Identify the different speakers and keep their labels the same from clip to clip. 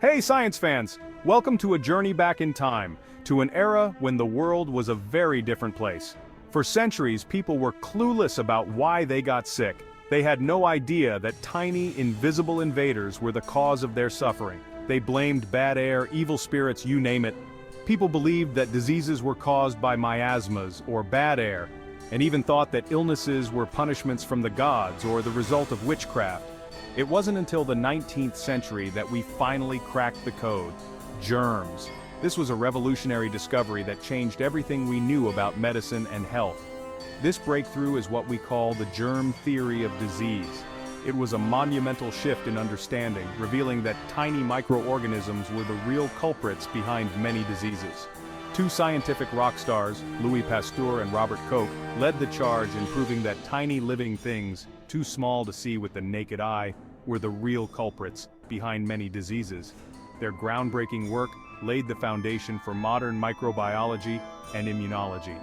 Speaker 1: Hey science fans! Welcome to a journey back in time, to an era when the world was a very different place. For centuries, people were clueless about why they got sick. They had no idea that tiny, invisible invaders were the cause of their suffering. They blamed bad air, evil spirits, you name it. People believed that diseases were caused by miasmas or bad air, and even thought that illnesses were punishments from the gods or the result of witchcraft. It wasn't until the 19th century that we finally cracked the code: germs. This was a revolutionary discovery that changed everything we knew about medicine and health. This breakthrough is what we call the germ theory of disease. It was a monumental shift in understanding, revealing that tiny microorganisms were the real culprits behind many diseases. Two scientific rock stars, Louis Pasteur and Robert Koch, led the charge in proving that tiny living things, too small to see with the naked eye, were the real culprits behind many diseases. Their groundbreaking work laid the foundation for modern microbiology and immunology.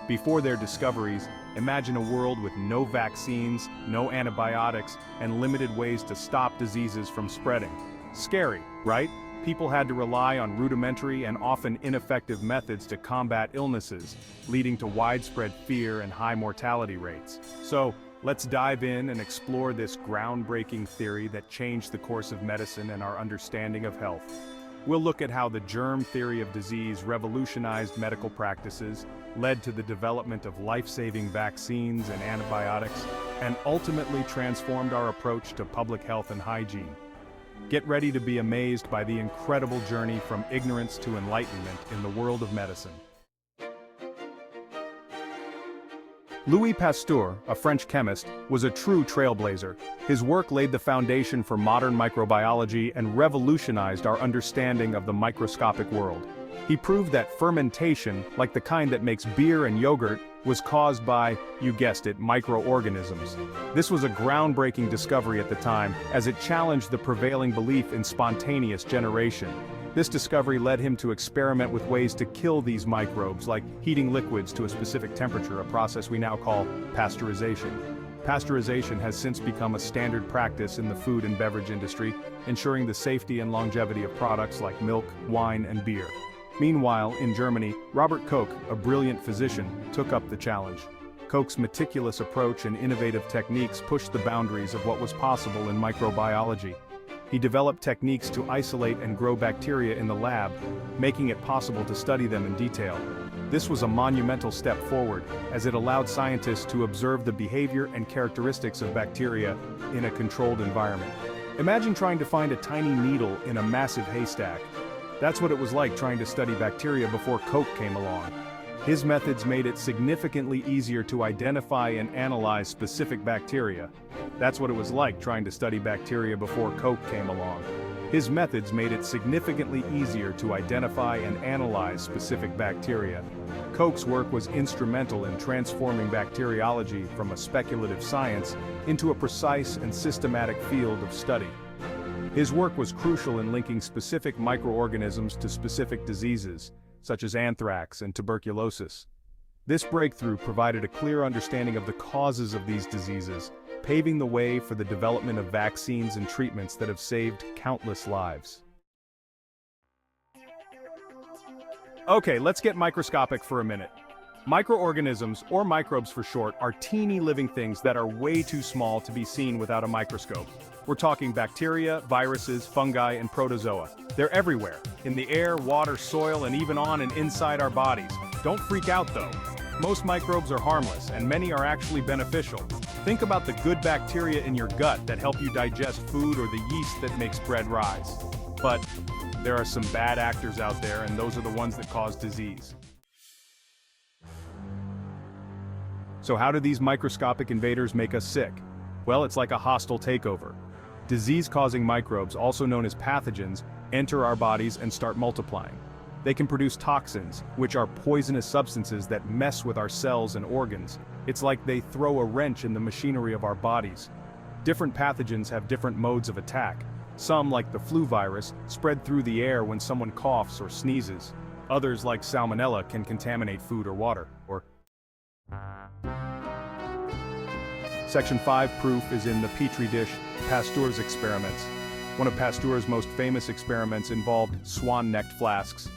Speaker 1: Before their discoveries, imagine a world with no vaccines, no antibiotics, and limited ways to stop diseases from spreading. Scary, right? People had to rely on rudimentary and often ineffective methods to combat illnesses, leading to widespread fear and high mortality rates. So, let's dive in and explore this groundbreaking theory that changed the course of medicine and our understanding of health. We'll look at how the germ theory of disease revolutionized medical practices, led to the development of life-saving vaccines and antibiotics, and ultimately transformed our approach to public health and hygiene. Get ready to be amazed by the incredible journey from ignorance to enlightenment in the world of medicine. Louis Pasteur, a French chemist, was a true trailblazer. His work laid the foundation for modern microbiology and revolutionized our understanding of the microscopic world. He proved that fermentation, like the kind that makes beer and yogurt, was caused by, you guessed it, microorganisms. This was a groundbreaking discovery at the time, as it challenged the prevailing belief in spontaneous generation. This discovery led him to experiment with ways to kill these microbes, like heating liquids to a specific temperature, a process we now call pasteurization. Pasteurization has since become a standard practice in the food and beverage industry, ensuring the safety and longevity of products like milk, wine, and beer. Meanwhile, in Germany, Robert Koch, a brilliant physician, took up the challenge. Koch's meticulous approach and innovative techniques pushed the boundaries of what was possible in microbiology. He developed techniques to isolate and grow bacteria in the lab, making it possible to study them in detail. This was a monumental step forward, as it allowed scientists to observe the behavior and characteristics of bacteria in a controlled environment. Imagine trying to find a tiny needle in a massive haystack. That's what it was like trying to study bacteria before Koch came along. His methods made it significantly easier to identify and analyze specific bacteria. That's what it was like trying to study bacteria before Koch came along. His methods made it significantly easier to identify and analyze specific bacteria. Koch's work was instrumental in transforming bacteriology from a speculative science into a precise and systematic field of study. His work was crucial in linking specific microorganisms to specific diseases, such as anthrax and tuberculosis. This breakthrough provided a clear understanding of the causes of these diseases, paving the way for the development of vaccines and treatments that have saved countless lives. Okay, let's get microscopic for a minute. Microorganisms, or microbes for short, are teeny living things that are way too small to be seen without a microscope. We're talking bacteria, viruses, fungi, and protozoa. They're everywhere, in the air, water, soil, and even on and inside our bodies. Don't freak out though. Most microbes are harmless, and many are actually beneficial. Think about the good bacteria in your gut that help you digest food, or the yeast that makes bread rise. But there are some bad actors out there, and those are the ones that cause disease. So how do these microscopic invaders make us sick? Well, it's like a hostile takeover. Disease-causing microbes, also known as pathogens, enter our bodies and start multiplying. They can produce toxins, which are poisonous substances that mess with our cells and organs. It's like they throw a wrench in the machinery of our bodies. Different pathogens have different modes of attack. Some, like the flu virus, spread through the air when someone coughs or sneezes. Others, like salmonella, can contaminate food or water, Section 5 proof is in the Petri dish, Pasteur's experiments. One of Pasteur's most famous experiments involved swan-necked flasks.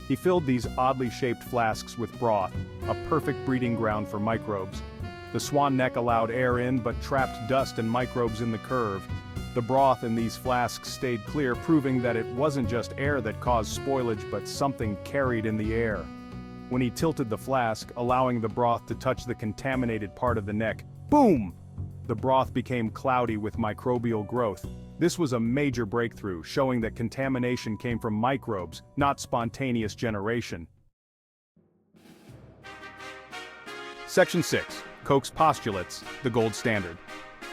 Speaker 1: He filled these oddly shaped flasks with broth, a perfect breeding ground for microbes. The swan neck allowed air in but trapped dust and microbes in the curve. The broth in these flasks stayed clear, proving that it wasn't just air that caused spoilage but something carried in the air. When he tilted the flask, allowing the broth to touch the contaminated part of the neck, boom! The broth became cloudy with microbial growth. This was a major breakthrough, showing that contamination came from microbes, not spontaneous generation. Section 6. Koch's postulates, the gold standard.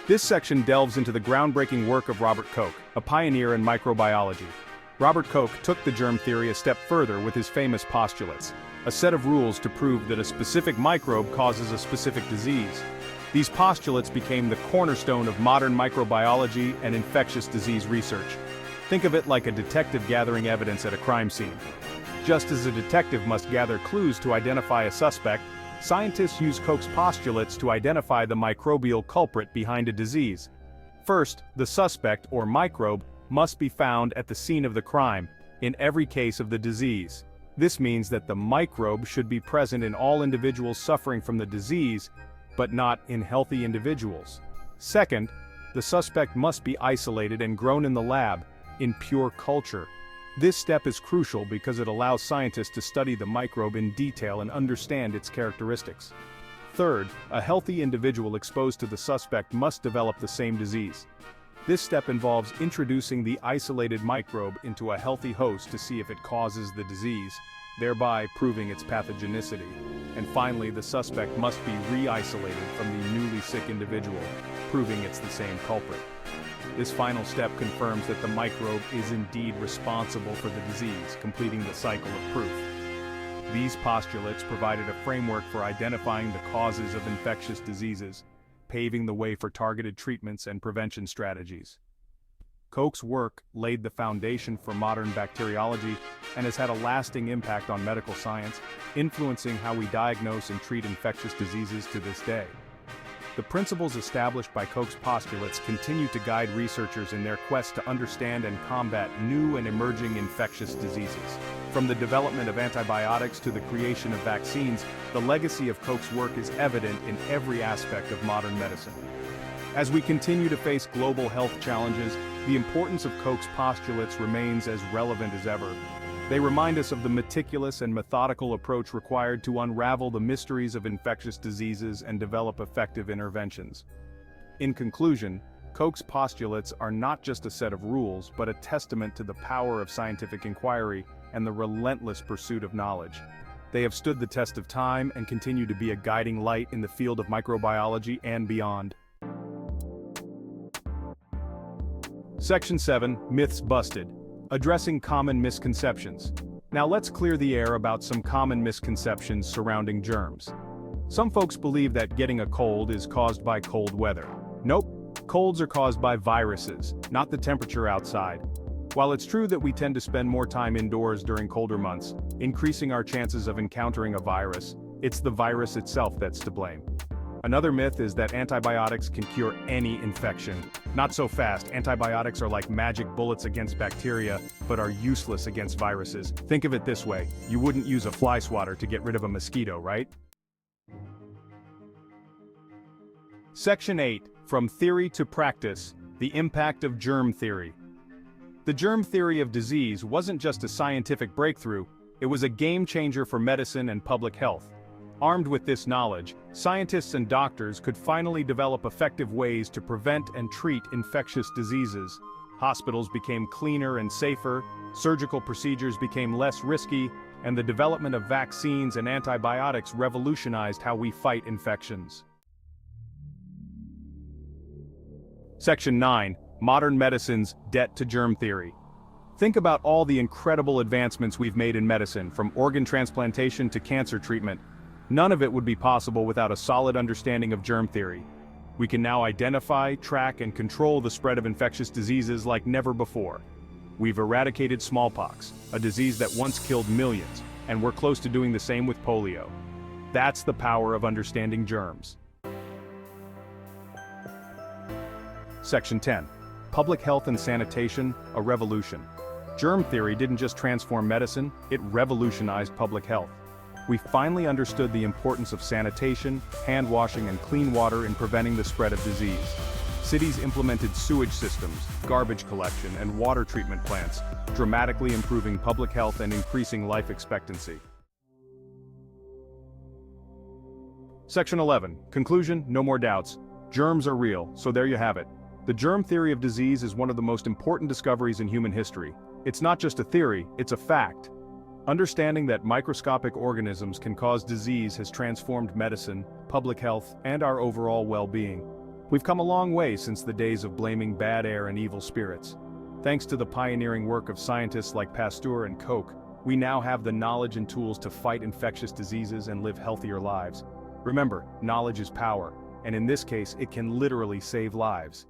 Speaker 1: This section delves into the groundbreaking work of Robert Koch, a pioneer in microbiology. Robert Koch took the germ theory a step further with his famous postulates, a set of rules to prove that a specific microbe causes a specific disease. These postulates became the cornerstone of modern microbiology and infectious disease research. Think of it like a detective gathering evidence at a crime scene. Just as a detective must gather clues to identify a suspect, scientists use Koch's postulates to identify the microbial culprit behind a disease. First, the suspect, or microbe, must be found at the scene of the crime, in every case of the disease. This means that the microbe should be present in all individuals suffering from the disease, but not in healthy individuals. Second, the suspect must be isolated and grown in the lab, in pure culture. This step is crucial because it allows scientists to study the microbe in detail and understand its characteristics. Third, a healthy individual exposed to the suspect must develop the same disease. This step involves introducing the isolated microbe into a healthy host to see if it causes the disease, thereby proving its pathogenicity. And finally, the suspect must be re-isolated from the newly sick individual, proving it's the same culprit. This final step confirms that the microbe is indeed responsible for the disease, completing the cycle of proof. These postulates provided a framework for identifying the causes of infectious diseases, paving the way for targeted treatments and prevention strategies. Koch's work laid the foundation for modern bacteriology and has had a lasting impact on medical science, influencing how we diagnose and treat infectious diseases to this day. The principles established by Koch's postulates continue to guide researchers in their quest to understand and combat new and emerging infectious diseases. From the development of antibiotics to the creation of vaccines, the legacy of Koch's work is evident in every aspect of modern medicine. As we continue to face global health challenges, the importance of Koch's postulates remains as relevant as ever. They remind us of the meticulous and methodical approach required to unravel the mysteries of infectious diseases and develop effective interventions. In conclusion, Koch's postulates are not just a set of rules, but a testament to the power of scientific inquiry and the relentless pursuit of knowledge. They have stood the test of time and continue to be a guiding light in the field of microbiology and beyond. Section 7, Myths Busted. Addressing common misconceptions. Now let's clear the air about some common misconceptions surrounding germs. Some folks believe that getting a cold is caused by cold weather. Nope, colds are caused by viruses, not the temperature outside. While it's true that we tend to spend more time indoors during colder months, increasing our chances of encountering a virus, it's the virus itself that's to blame. Another myth is that antibiotics can cure any infection. Not so fast. Antibiotics are like magic bullets against bacteria, but are useless against viruses. Think of it this way, you wouldn't use a fly swatter to get rid of a mosquito, right? Section 8, From Theory to Practice, the Impact of Germ Theory. The germ theory of disease wasn't just a scientific breakthrough, it was a game changer for medicine and public health. Armed with this knowledge, scientists and doctors could finally develop effective ways to prevent and treat infectious diseases. Hospitals became cleaner and safer, surgical procedures became less risky, and the development of vaccines and antibiotics revolutionized how we fight infections. Section 9, Modern Medicine's Debt to Germ Theory. Think about all the incredible advancements we've made in medicine, from organ transplantation to cancer treatment. None of it would be possible without a solid understanding of germ theory. We can now identify, track, and control the spread of infectious diseases like never before. We've eradicated smallpox, a disease that once killed millions, and we're close to doing the same with polio. That's the power of understanding germs. Section 10. Public health and sanitation, a revolution. Germ theory didn't just transform medicine, it revolutionized public health. We finally understood the importance of sanitation, hand washing and clean water in preventing the spread of disease. Cities implemented sewage systems, garbage collection, and water treatment plants, dramatically improving public health and increasing life expectancy. Section 11. Conclusion, no more doubts. Germs are real, so there you have it. The germ theory of disease is one of the most important discoveries in human history. It's not just a theory, it's a fact. Understanding that microscopic organisms can cause disease has transformed medicine, public health, and our overall well-being. We've come a long way since the days of blaming bad air and evil spirits. Thanks to the pioneering work of scientists like Pasteur and Koch, we now have the knowledge and tools to fight infectious diseases and live healthier lives. Remember, knowledge is power, and in this case, it can literally save lives.